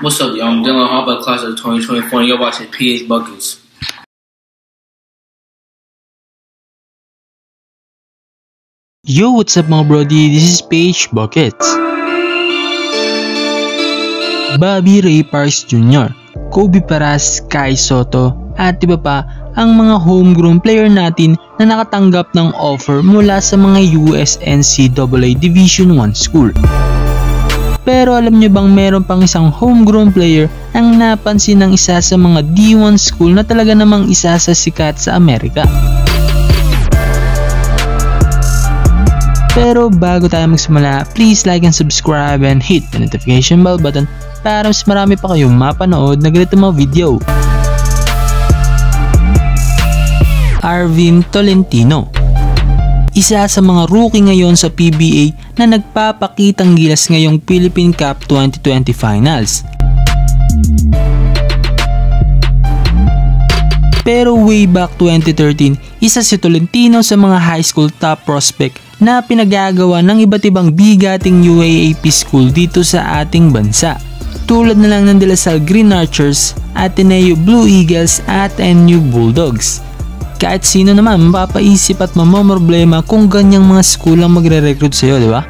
What's up, y'all? I'm Dylan Harper, class of 2024, and you're watching PH Buckets. Yo, what's up mga brody? This is PH Buckets. Bobby Ray Parks Jr., Kobe Paras, Kai Soto, at iba pa ang mga homegrown player natin na nakatanggap ng offer mula sa mga US NCAA Division I school. Pero alam nyo bang meron pang isang homegrown player ang napansin ng isa sa mga D1 school na talaga namang isa sa sikat sa Amerika? Pero bago tayo magsimula, please like and subscribe and hit the notification bell button para mas marami pa kayong mapanood na ganito mga video. Arvin Tolentino, isa sa mga rookie ngayon sa PBA na nagpapakitang gilas ngayong Philippine Cup 2020 Finals. Pero way back 2013, isa si Tolentino sa mga high school top prospect na pinagagawa ng iba't ibang bigating UAAP school dito sa ating bansa. Tulad na lang ng De La Salle Green Archers, Ateneo Blue Eagles at NU Bulldogs. Kahit sino naman mapapaisip at mamamroblema kung ganyang mga school ang magre-recruit sa'yo, di ba?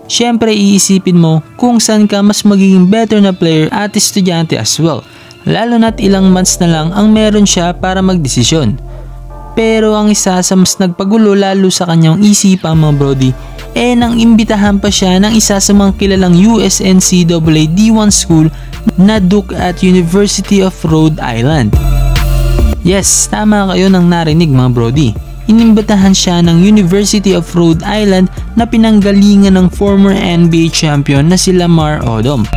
Siyempre iisipin mo kung saan ka mas magiging better na player at estudyante as well. Lalo na't ilang months na lang ang meron siya para magdesisyon. Pero ang isa sa mas nagpagulo lalo sa kanyang isipan mga brody, nang imbitahan pa siya ng isa sa mga kilalang US NCAA D1 school na Duke at University of Rhode Island. Yes, tama kayo nang narinig mga brody. Inimbitahan siya ng University of Rhode Island na pinanggalingan ng former NBA champion na si Lamar Odom.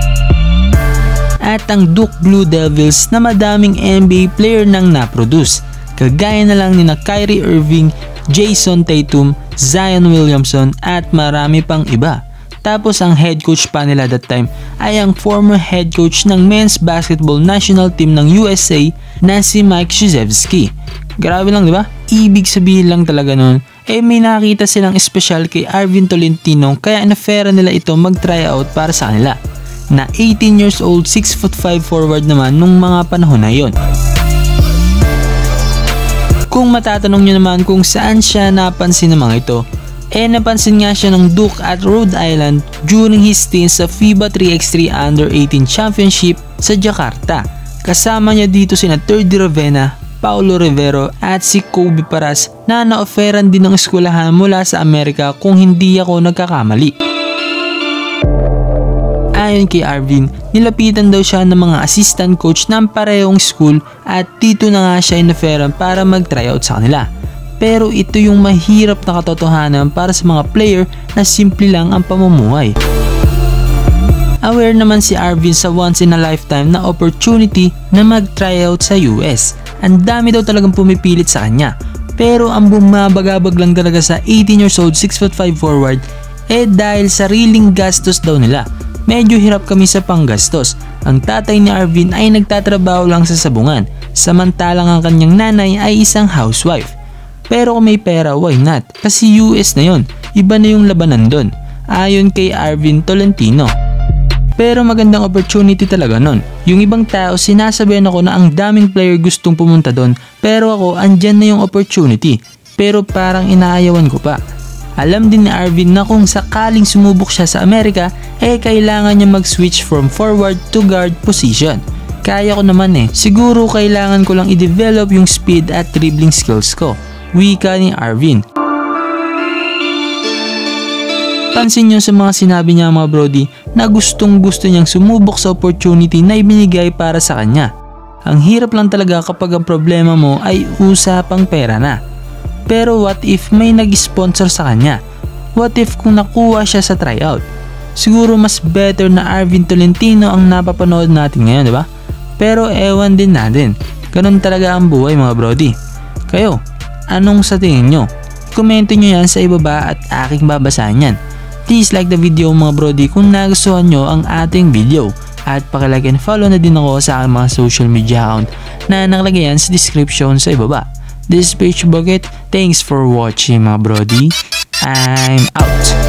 At ang Duke Blue Devils na madaming NBA player nang naproduce, kagaya na lang ni na Kyrie Irving, Jason Tatum, Zion Williamson at marami pang iba. Tapos ang head coach pa nila that time ay ang former head coach ng men's basketball national team ng USA na si Mike Krzyzewski. Grabe lang, di ba? Ibig sabihin lang talaga nun, may nakita silang espesyal kay Arvin Tolentino kaya inofera nila ito mag-tryout para sa kanila. Na 18 years old, 6'5" forward naman nung mga panahon na yon. Kung matatanong nyo naman kung saan siya napansin ng mga ito, napansin nga siya ng Duke at Rhode Island during his stint sa FIBA 3x3 Under-18 Championship sa Jakarta. Kasama niya dito sina Terdy Ravenna, Paulo Rivero at si Kobe Paras na na-offeran din ng eskwelahan mula sa Amerika kung hindi ako nagkakamali. Ayon kay Arvin, nilapitan daw siya ng mga assistant coach ng parehong school at dito na nga siya in-offeran para mag-tryout sa kanila. Pero ito yung mahirap na katotohanan para sa mga player na simple lang ang pamumuhay. Aware naman si Arvin sa once in a lifetime na opportunity na mag-tryout sa US. Ang dami daw talagang pumipilit sa kanya. Pero ang bumabagabag lang talaga sa 18 years old, 6'5" forward, dahil sariling gastos daw nila. Medyo hirap kami sa panggastos. Ang tatay ni Arvin ay nagtatrabaho lang sa sabungan, samantalang ang kanyang nanay ay isang housewife. Pero kung may pera, why not? Kasi US na yon, iba na yung labanan doon, ayon kay Arvin Tolentino. Pero magandang opportunity talaga nun. Yung ibang tao sinasabihan ako na ang daming player gustong pumunta doon, pero ako andyan na yung opportunity. Pero parang inaayawan ko pa. Alam din ni Arvin na kung sakaling sumubok siya sa Amerika, kailangan niya mag-switch from forward to guard position. Kaya ko naman siguro kailangan ko lang i-develop yung speed at dribbling skills ko, wika ni Arvin. Pansin nyo sa mga sinabi niya mga brody na gustong gusto niyang sumubok sa opportunity na ibinigay para sa kanya. Ang hirap lang talaga kapag ang problema mo ay usapang pera na. Pero what if may nag-sponsor sa kanya? What if kung nakuha siya sa tryout? Siguro mas better na Arvin Tolentino ang napapanood natin ngayon, di ba? Pero ewan din natin. Ganun talaga ang buhay mga brody. Kayo, anong sa tingin nyo? Komento nyo yan sa ibaba at aking babasahin yan. Please like the video mga brody kung nagustuhan nyo ang ating video. At pakilike and follow na din ako sa aking mga social media account na nakalagay yan sa description sa ibaba. This is PH Bucket. Thanks for watching mga brody. I'm out.